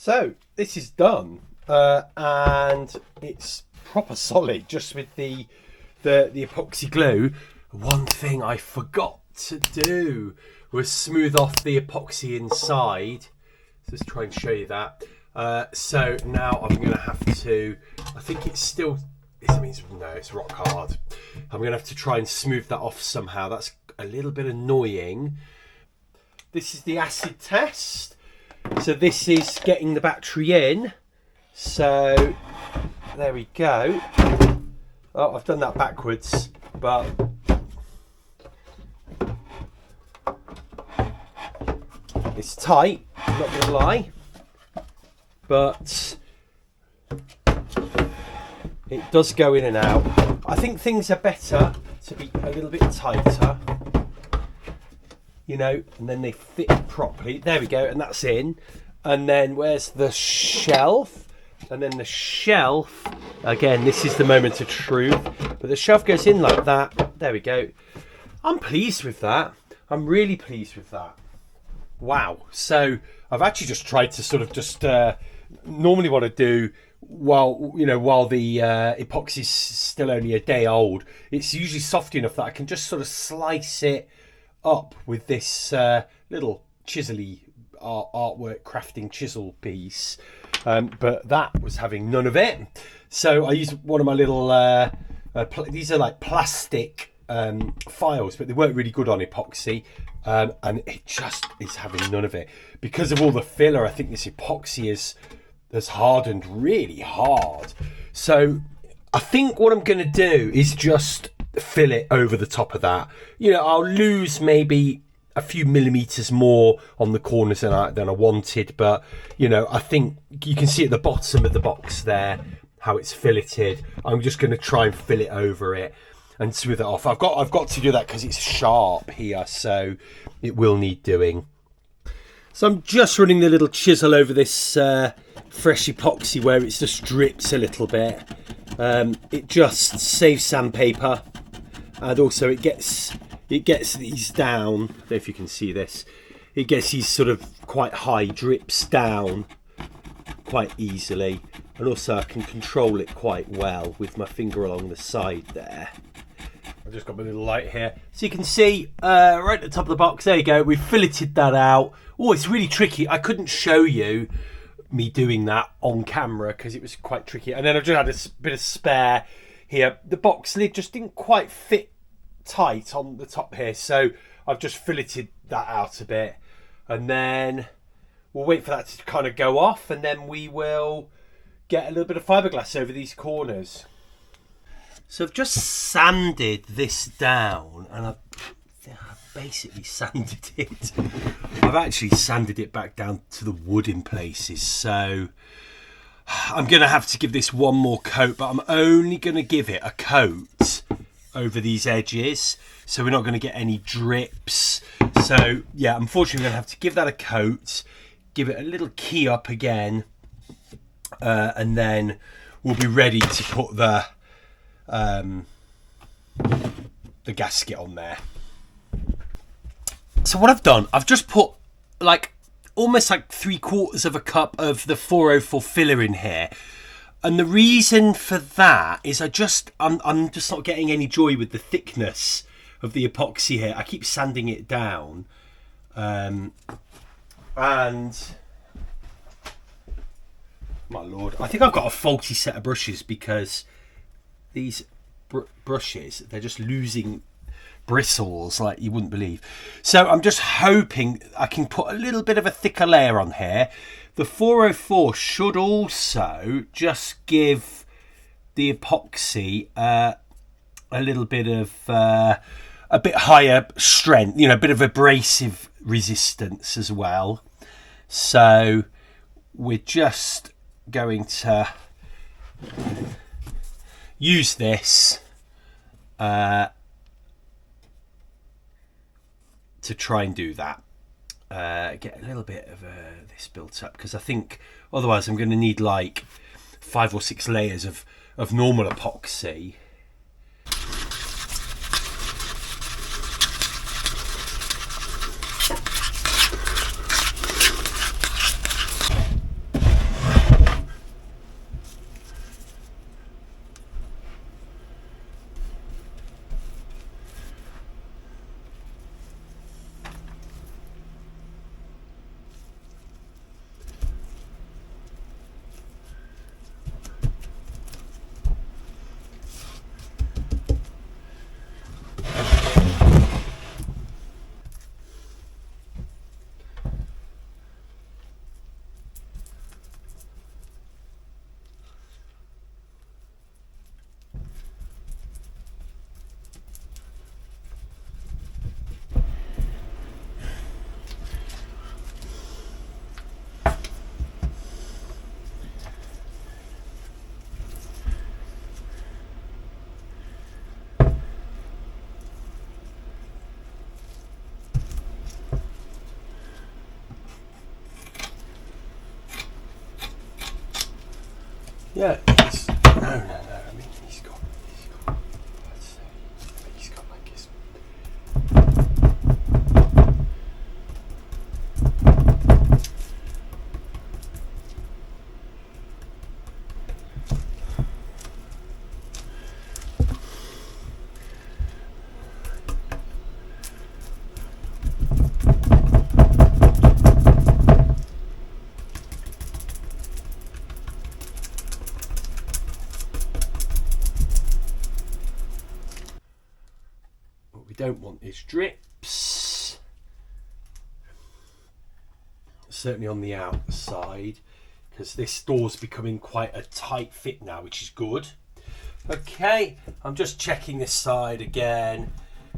So this is done, and it's proper solid, just with the epoxy glue. One thing I forgot to do was smooth off the epoxy inside. Just try and show you that. So now I'm going to have to, I think it's still, no, it's rock hard. I'm going to have to try and smooth that off somehow. That's a little bit annoying. This is the acid test. So this is getting the battery in. So there we go. Oh, I've done that backwards, but it's tight, I'm not gonna lie, but it does go in and out. I think things are better to be a little bit tighter, you know, and then they fit properly. There we go, and that's in. And then where's the shelf? And then the shelf, again, this is the moment of truth, but the shelf goes in like that. There we go. I'm pleased with that. I'm really pleased with that. Wow. So I've actually just tried to sort of just normally what I do while the epoxy is still only a day old, it's usually soft enough that I can just sort of slice it up with this little chisel-y artwork crafting chisel piece, but that was having none of it. So I used one of my little these are like plastic files, but they weren't really good on epoxy, and it just is having none of it because of all the filler. I think this epoxy has hardened really hard. So I think what I'm going to do is just fill it over the top of that. You know, I'll lose maybe a few millimeters more on the corners than I wanted, but you know, I think you can see at the bottom of the box there how it's filleted. I'm just going to try and fill it over it and smooth it off. I've got to do that because it's sharp here, so it will need doing. So I'm just running the little chisel over this fresh epoxy where it just drips a little bit. It just saves sandpaper, and also it gets these down. I don't know if you can see this. It gets these sort of quite high drips down quite easily, and also I can control it quite well with my finger along the side there. I've just got my little light here, so you can see right at the top of the box. There you go. We've filleted that out. Oh, it's really tricky. I couldn't show you me doing that on camera because it was quite tricky. And then I've just had a bit of spare here. The box lid just didn't quite fit tight on the top here, so I've just filleted that out a bit, and then we'll wait for that to kind of go off, and then we will get a little bit of fiberglass over these corners. So I've just sanded this down, and I've basically sanded it. I've actually sanded it back down to the wood in places, so I'm gonna have to give this one more coat, but I'm only gonna give it a coat over these edges, so we're not going to get any drips. So yeah, unfortunately we're going to have to give that a coat, give it a little key up again, and then we'll be ready to put the gasket on there. So what I've done, I've just put like almost like 3/4 of a cup of the 404 filler in here. And the reason for that is I'm just not getting any joy with the thickness of the epoxy here. I keep sanding it down, and my lord, I think I've got a faulty set of brushes because these brushes, they're just losing bristles like you wouldn't believe. So I'm just hoping I can put a little bit of a thicker layer on here. The 404 should also just give the epoxy a little bit of a bit higher strength, you know, a bit of abrasive resistance as well. So we're just going to use this to try and do that. Get a little bit of this built up, because I think otherwise I'm going to need like 5 or 6 layers of normal epoxy. Yeah. No. I mean, he's got like his. What we don't want is drips. Certainly on the outside, because this door's becoming quite a tight fit now, which is good. Okay, I'm just checking this side again,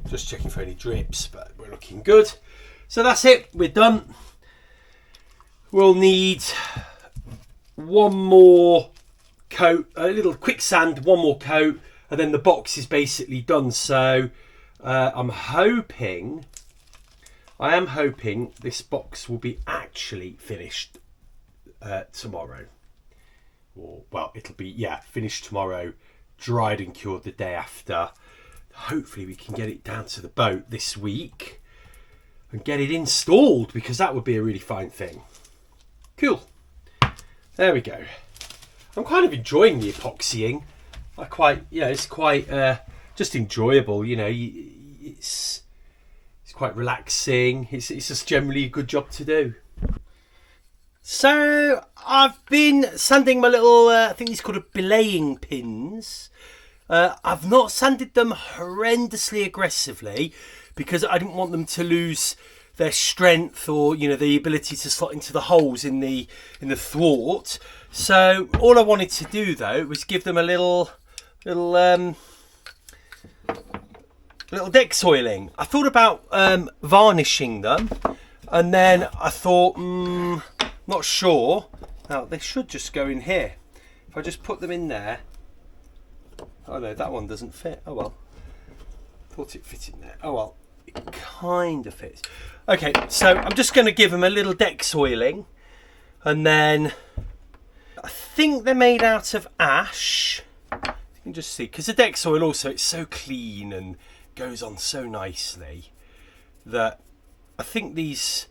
just checking for any drips, but we're looking good. So that's it, we're done. We'll need one more coat, a little quick sand, one more coat, and then the box is basically done. So I am hoping this box will be actually finished tomorrow. Or, well, it'll be, yeah, finished tomorrow, dried and cured the day after. Hopefully we can get it down to the boat this week and get it installed, because that would be a really fine thing. Cool. There we go. I'm kind of enjoying the epoxying. It's quite just enjoyable, you know. It's quite relaxing. It's just generally a good job to do. So I've been sanding my little, I think these are called belaying pins. I've not sanded them horrendously aggressively because I didn't want them to lose their strength, or, you know, the ability to slot into the holes in the thwart. So all I wanted to do though was give them a little Deks oiling. I thought about varnishing them, and then I thought, not sure. Now they should just go in here. If I just put them in there. Oh no, that one doesn't fit. Oh well. Thought it fit in there. Oh well, it kind of fits. Okay, so I'm just going to give them a little Deks oiling, and then I think they're made out of ash. You can just see, because the Deks oil also, it's so clean and goes on so nicely that I think these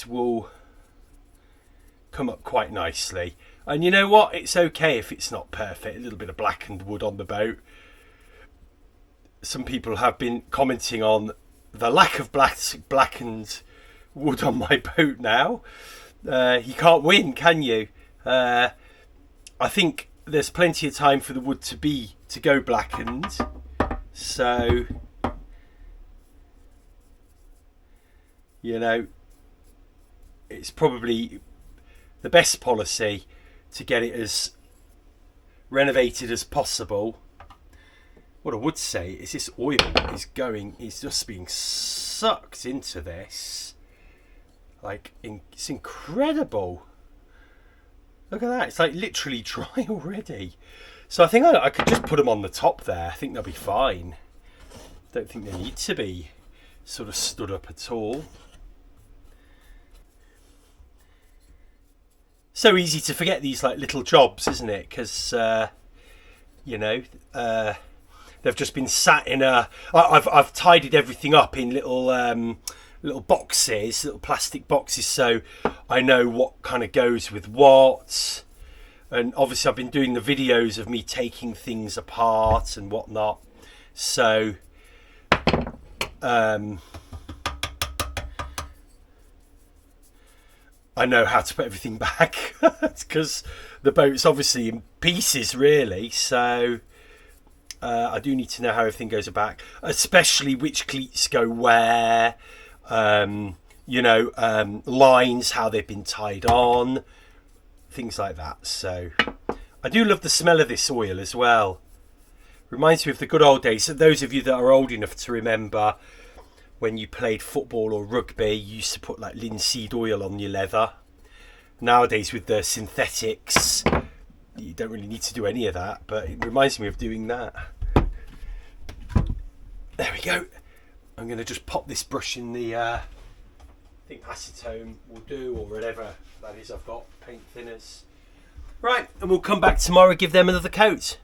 will come up quite nicely. And you know what, it's okay if it's not perfect. A little bit of blackened wood on the boat. Some people have been commenting on the lack of blackened wood on my boat now. You can't win, can you? I think there's plenty of time for the wood to go blackened. So, you know, it's probably the best policy to get it as renovated as possible. What I would say is this oil is just being sucked into this. Like, it's incredible. Look at that, it's like literally dry already. So I think I could just put them on the top there. I think they'll be fine. Don't think they need to be sort of stood up at all. So easy to forget these like little jobs, isn't it? Because you know, they've just been sat in a. I've tidied everything up in little boxes, little plastic boxes, so I know what kind of goes with what. And obviously, I've been doing the videos of me taking things apart and whatnot, so I know how to put everything back, because the boat's obviously in pieces really, so I do need to know how everything goes back, especially which cleats go where, you know, lines, how they've been tied on, things like that. So I do love the smell of this oil as well. Reminds me of the good old days. So those of you that are old enough to remember when you played football or rugby, you used to put like linseed oil on your leather. Nowadays with the synthetics, you don't really need to do any of that, but it reminds me of doing that. There we go. I'm going to just pop this brush in the, I think acetone will do, or whatever that is I've got, paint thinners. Right, and we'll come back tomorrow, give them another coat.